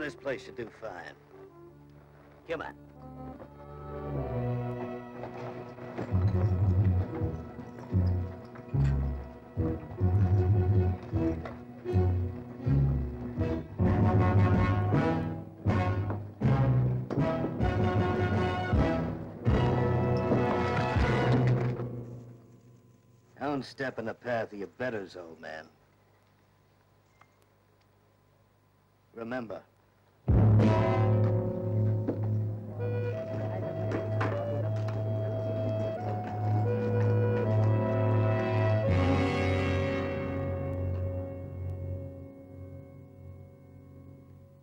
this place should do fine. Come on. Don't step in the path of your betters, old man. Remember.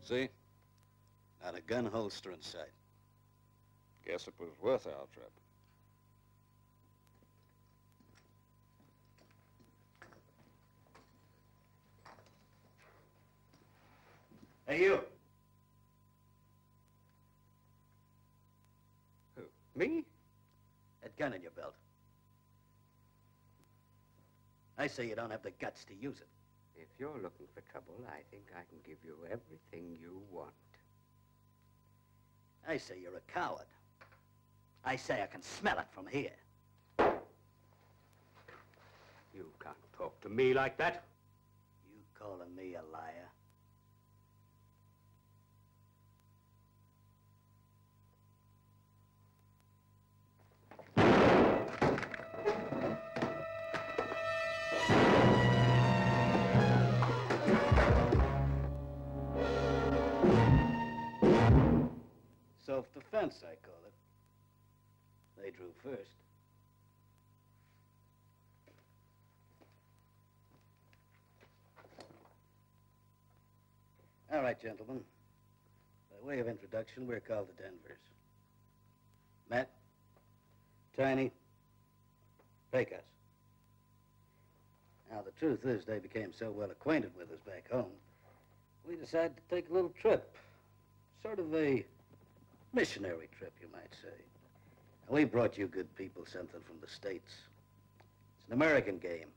See? Not a gun holster in sight. Guess it was worth our trip. Hey, you. Who? Me? That gun in your belt. I say you don't have the guts to use it. If you're looking for trouble, I think I can give you everything you want. I say you're a coward. I say I can smell it from here. You can't talk to me like that. You calling me a liar? Self-defense, I call it. They drew first. All right, gentlemen. By way of introduction, we're called the Denvers. Matt, Tiny, Pecos. Now, the truth is, they became so well acquainted with us back home, we decided to take a little trip. Sort of a missionary trip, you might say. And we brought you good people something from the States. It's an American game.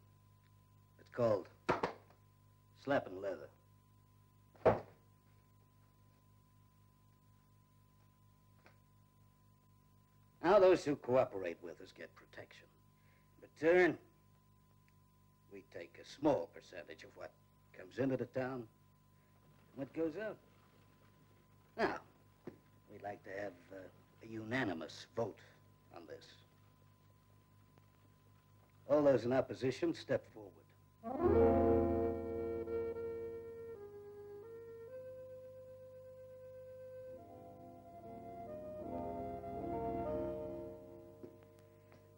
It's called slapping leather. Now, those who cooperate with us get protection. In return, we take a small percentage of what comes into the town and what goes out. Now, we'd like to have a unanimous vote on this. All those in opposition, step forward.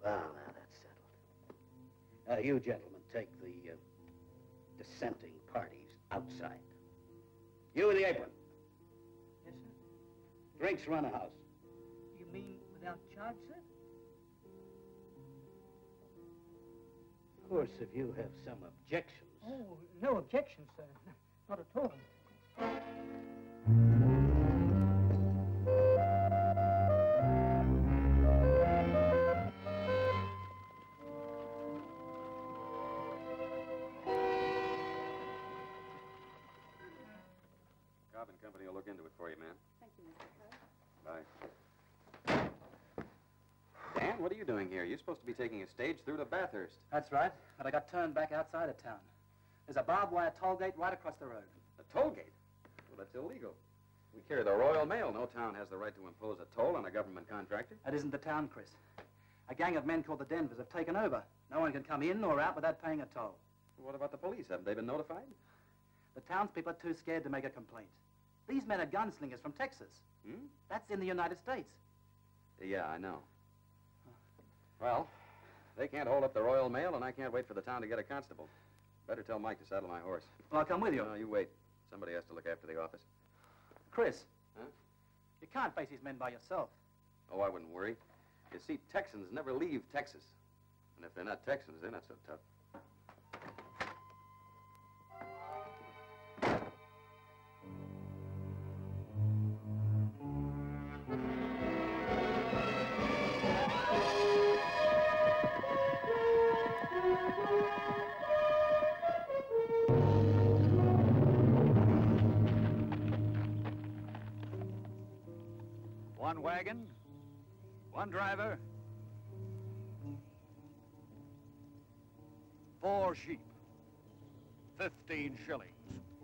Well, now that's settled. You gentlemen take the dissenting parties outside. You with the apron. Yes, sir. Drinks run a house. You mean without charge, sir? Of course, if you have some objections. Oh, no objections, sir. Not at all. Cobb and Company will look into it for you, man. Thank you, Mr. Cobb. Bye. Dan, what are you doing here? You're supposed to be taking a stage through to Bathurst. That's right, but I got turned back outside of town. There's a barbed wire toll gate right across the road. A toll gate? Well, that's illegal. We carry the Royal Mail. No town has the right to impose a toll on a government contractor. That isn't the town, Chris. A gang of men called the Denvers have taken over. No one can come in or out without paying a toll. What about the police? Haven't they been notified? The townspeople are too scared to make a complaint. These men are gunslingers from Texas. Hmm? That's in the United States. Yeah, I know. Well, they can't hold up the Royal Mail, and I can't wait for the town to get a constable. Better tell Mike to saddle my horse. Well, I'll come with you. No, you wait. Somebody has to look after the office. Chris. Huh? You can't face these men by yourself. Oh, I wouldn't worry. You see, Texans never leave Texas. And if they're not Texans, they're not so tough. wagon, 1 driver, 4 sheep, 15 shillings.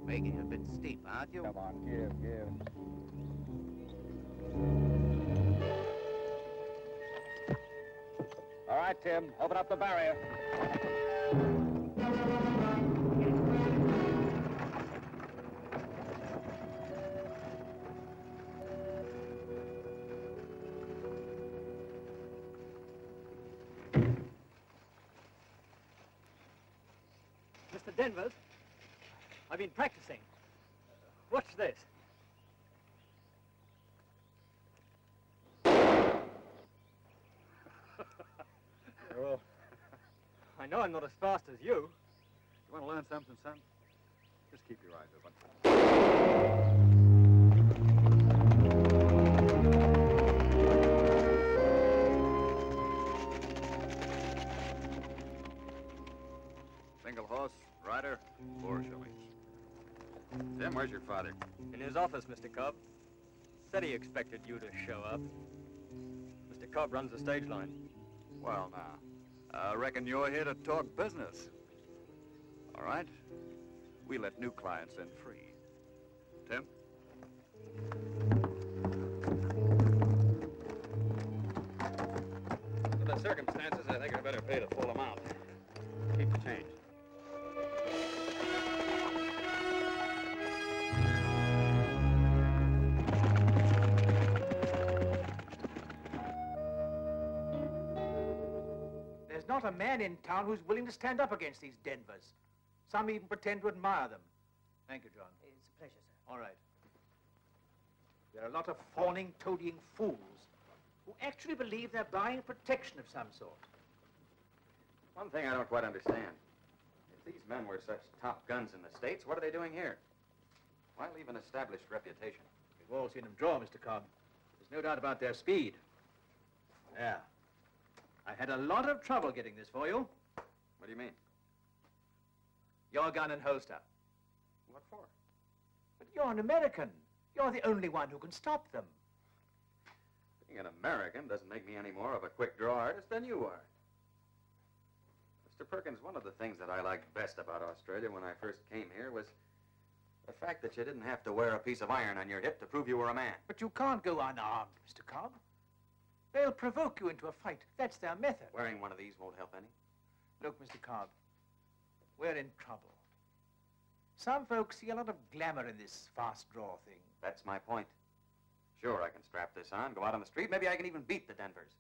Making a bit steep, aren't you? Come on, give. All right, Tim, open up the barrier. Mr. Denvers, I've been practicing. Watch this. Well, I know I'm not as fast as you. you want to learn something, son? Just keep your eyes open. Single horse, rider, 4 shillings. Tim, where's your father? In his office, Mr. Cobb. Said he expected you to show up. Mr. Cobb runs the stage line. Well, now, I reckon you're here to talk business. All right? We let new clients in free. Tim? Under the circumstances, I think I better pay the full amount. Keep the change. There's not a man in town who's willing to stand up against these Denvers. Some even pretend to admire them. Thank you, John. It's a pleasure, sir. All right. There are a lot of fawning, toadying fools who actually believe they're buying protection of some sort. One thing I don't quite understand. If these men were such top guns in the States, what are they doing here? Why leave an established reputation? We've all seen them draw, Mr. Cobb. There's no doubt about their speed. Yeah. I had a lot of trouble getting this for you. What do you mean? Your gun and holster. What for? But you're an American. You're the only one who can stop them. Being an American doesn't make me any more of a quick-draw artist than you are. Mr. Perkins, one of the things that I liked best about Australia when I first came here was the fact that you didn't have to wear a piece of iron on your hip to prove you were a man. But you can't go unarmed, Mr. Cobb. They'll provoke you into a fight. That's their method. Wearing one of these won't help any. Look, Mr. Cobb, we're in trouble. Some folks see a lot of glamour in this fast draw thing. That's my point. Sure, I can strap this on, go out on the street, maybe I can even beat the Denvers.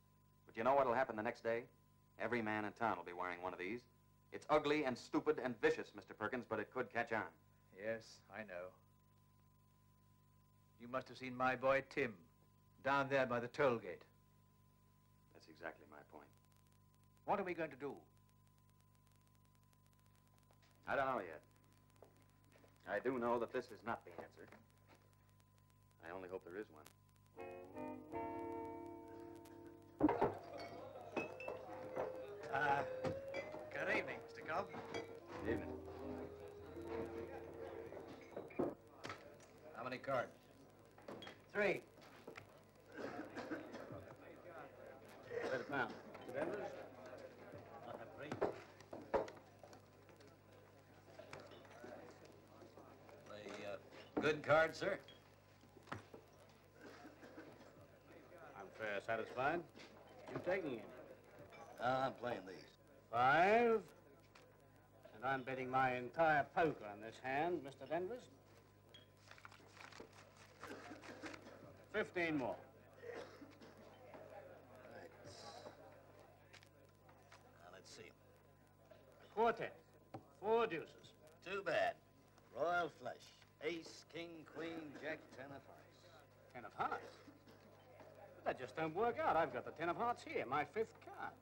But you know what'll happen the next day? Every man in town will be wearing one of these. It's ugly and stupid and vicious, Mr. Perkins, but it could catch on. Yes, I know. You must have seen my boy Tim down there by the toll gate. That's exactly my point. What are we going to do? I don't know yet. I do know that this is not the answer. I only hope there is one. Good evening, Mr. Cobb. Good evening. How many cards? 3. Bet a pound. Denvers? I'll have 3. Good card, sir. I'm fair satisfied. You taking any? I'm playing these. 5. And I'm betting my entire poker on this hand, Mr. Denvers. 15 more. Right. Now, let's see. Quartet. 4 deuces. Too bad. Royal flush. Ace, king, queen, jack, 10 of hearts. 10 of hearts. But that just don't work out. I've got the 10 of hearts here, my 5th card.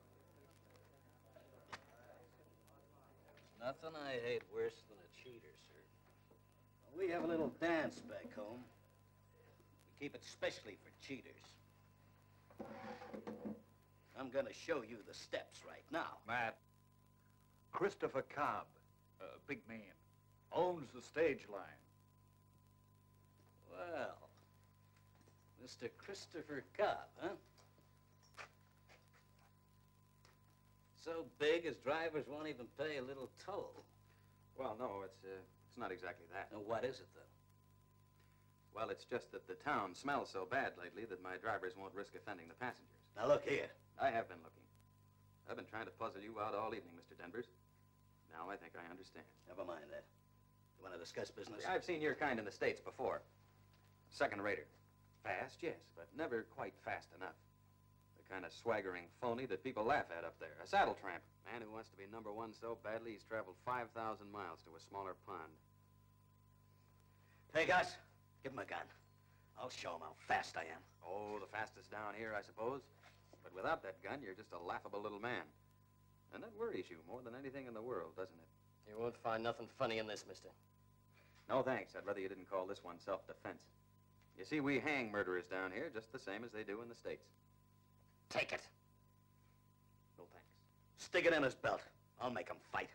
Nothing I hate worse than a cheater, sir. We have a little dance back home. We keep it specially for cheaters. I'm gonna show you the steps right now. Matt, Christopher Cobb, a big man, owns the stage line. Well, Mr. Christopher Cobb, huh? So big his drivers won't even pay a little toll. Well, no, it's not exactly that. Now, what is it, though? Well, it's just that the town smells so bad lately that my drivers won't risk offending the passengers. Now, look here. I have been looking. I've been trying to puzzle you out all evening, Mr. Denvers. Now I think I understand. Never mind that. You want to discuss business? See, I've seen your kind in the States before. Second-rater. Fast, yes, but never quite fast enough. The kind of swaggering phony that people laugh at up there. A saddle tramp. Man who wants to be number one so badly he's traveled 5,000 miles to a smaller pond. Hey, Gus, give him a gun. I'll show him how fast I am. Oh, the fastest down here, I suppose. But without that gun, you're just a laughable little man. And that worries you more than anything in the world, doesn't it? You won't find nothing funny in this, mister. No, thanks. I'd rather you didn't call this one self-defense. You see, we hang murderers down here just the same as they do in the States. Take it. No, thanks. Stick it in his belt. I'll make him fight.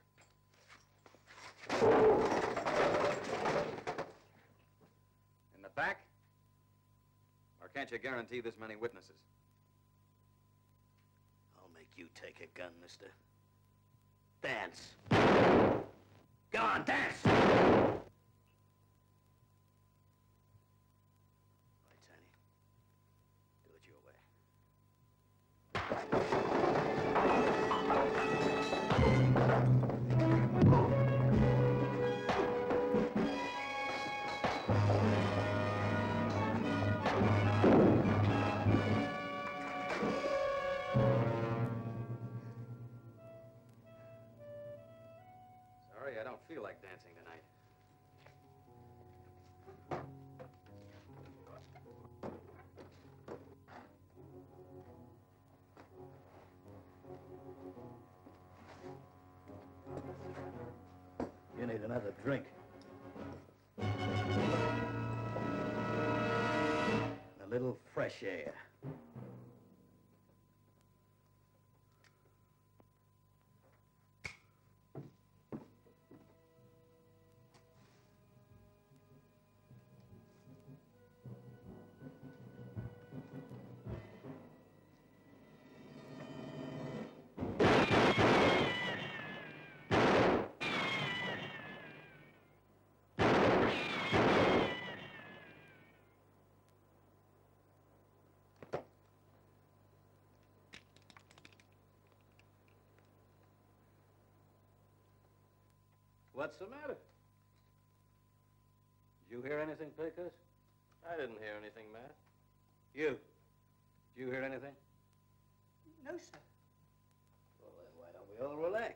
In the back? Or can't you guarantee this many witnesses? I'll make you take a gun, mister. Dance. Go on, dance! All right, Tiny. Do it your way. Sorry, I don't feel like dancing tonight. You need another drink. A little fresh air. What's the matter? Did you hear anything, Pecos? I didn't hear anything, Matt. You. Did you hear anything? No, sir. Well, then why don't we all relax?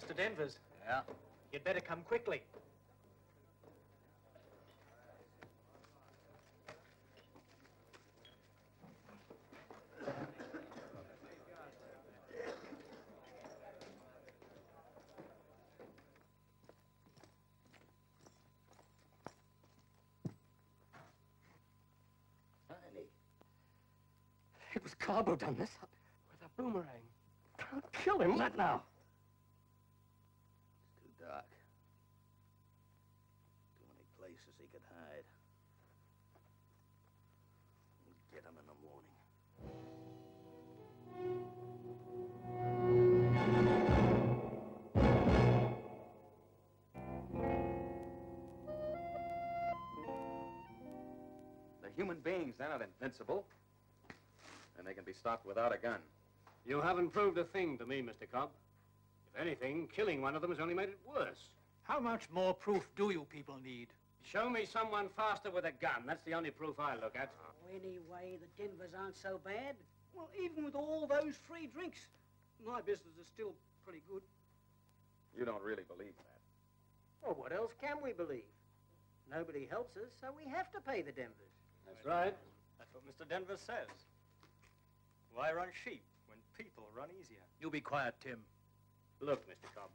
Mr. Denvers. Yeah? You'd better come quickly. It was Cobb who done this. With a boomerang. I'll kill him. Not now. It's too dark. Too many places he could hide. We'll get him in the morning. The human beings, they're not invincible. And they can be stopped without a gun. You haven't proved a thing to me, Mr. Cobb. If anything, killing one of them has only made it worse. How much more proof do you people need? Show me someone faster with a gun. That's the only proof I look at. Oh, anyway, the Denvers aren't so bad. Well, even with all those free drinks, my business is still pretty good. You don't really believe that. Well, what else can we believe? Nobody helps us, so we have to pay the Denvers. That's right. That's what Mr. Denver says. Why run sheep when people run easier? You be quiet, Tim. Look, Mr. Cobb,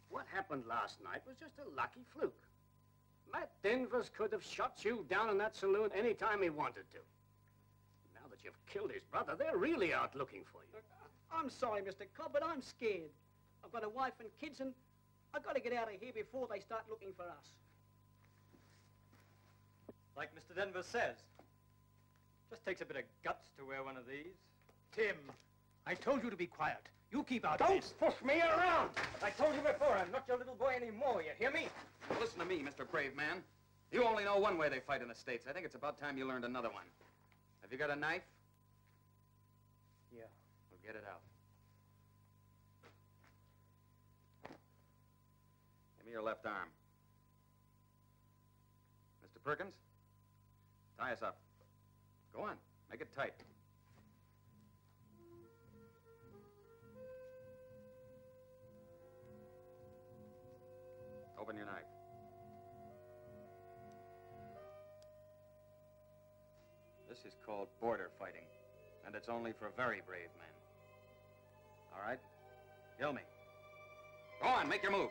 what happened last night was just a lucky fluke. Matt Denvers could have shot you down in that saloon any time he wanted to. Now that you've killed his brother, they're really out looking for you. I'm sorry, Mr. Cobb, but I'm scared. I've got a wife and kids, and I've got to get out of here before they start looking for us. Like Mr. Denver says. Just takes a bit of guts to wear one of these. Tim, I told you to be quiet. You keep out of Don't this. push me around! I told you before, I'm not your little boy anymore, you hear me? Listen to me, Mr. Brave Man. You only know one way they fight in the States. I think it's about time you learned another one. Have you got a knife? Yeah. Well, get it out. Give me your left arm. Mr. Perkins, tie us up. Go on, make it tight. Open your knife. This is called border fighting, and it's only for very brave men. All right? Kill me. Go on, make your move.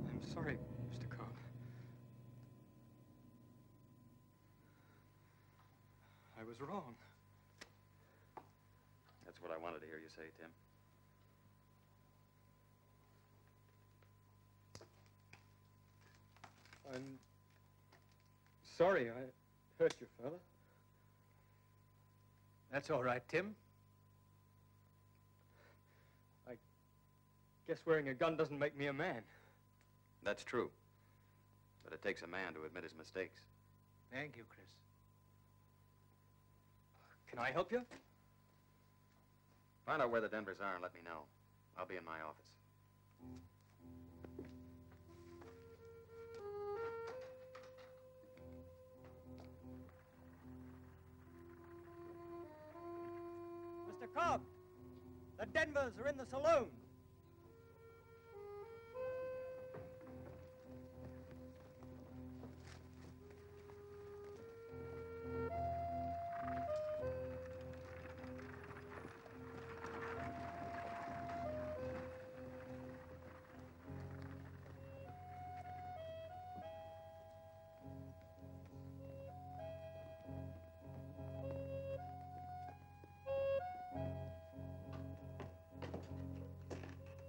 I'm sorry, Mr. Cobb. I was wrong. That's what I wanted to hear you say, Tim. I'm sorry I hurt you, fella. That's all right, Tim. I guess wearing a gun doesn't make me a man. That's true. But it takes a man to admit his mistakes. Thank you, Chris. Can I help you? Find out where the Denvers are and let me know. I'll be in my office. Mr. Cobb, the Denvers are in the saloon.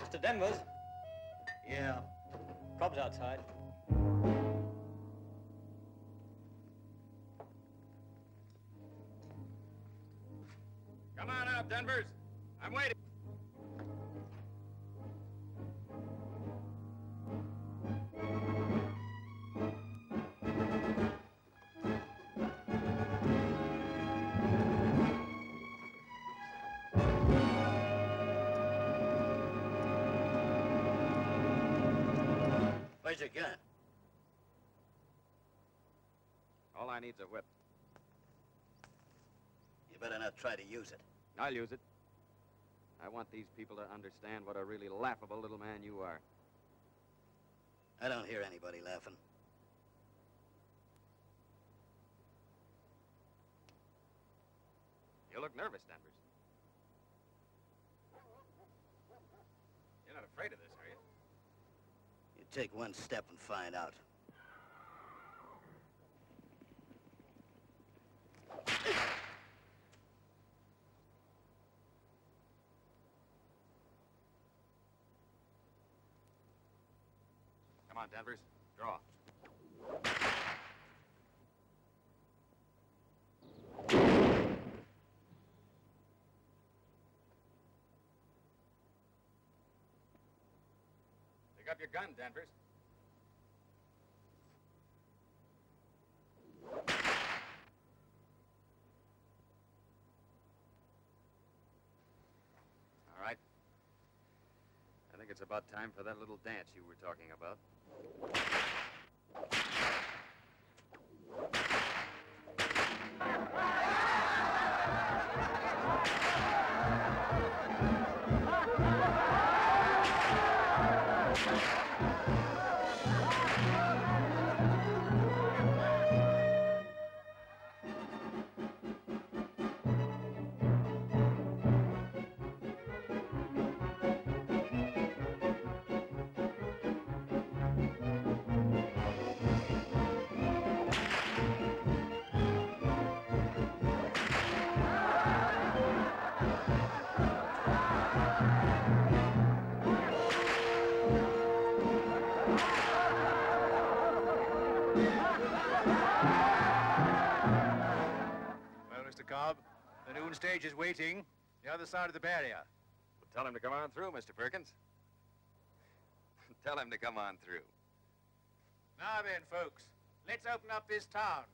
Mr. Denvers? Yeah. Cobb's outside. Come on out, Denvers. I'm waiting. Where's your gun? All I need's a whip. You better not try to use it. I'll use it. I want these people to understand what a really laughable little man you are. I don't hear anybody laughing. You look nervous, Denvers. afraid of this, are you? You take one step and find out. Come on, Danvers. Draw. Pick up your gun, Danvers. All right. I think it's about time for that little dance you were talking about. Cobb, the noon stage is waiting, the other side of the barrier. Well, tell him to come on through, Mr. Perkins. Tell him to come on through. Now then, folks, let's open up this town.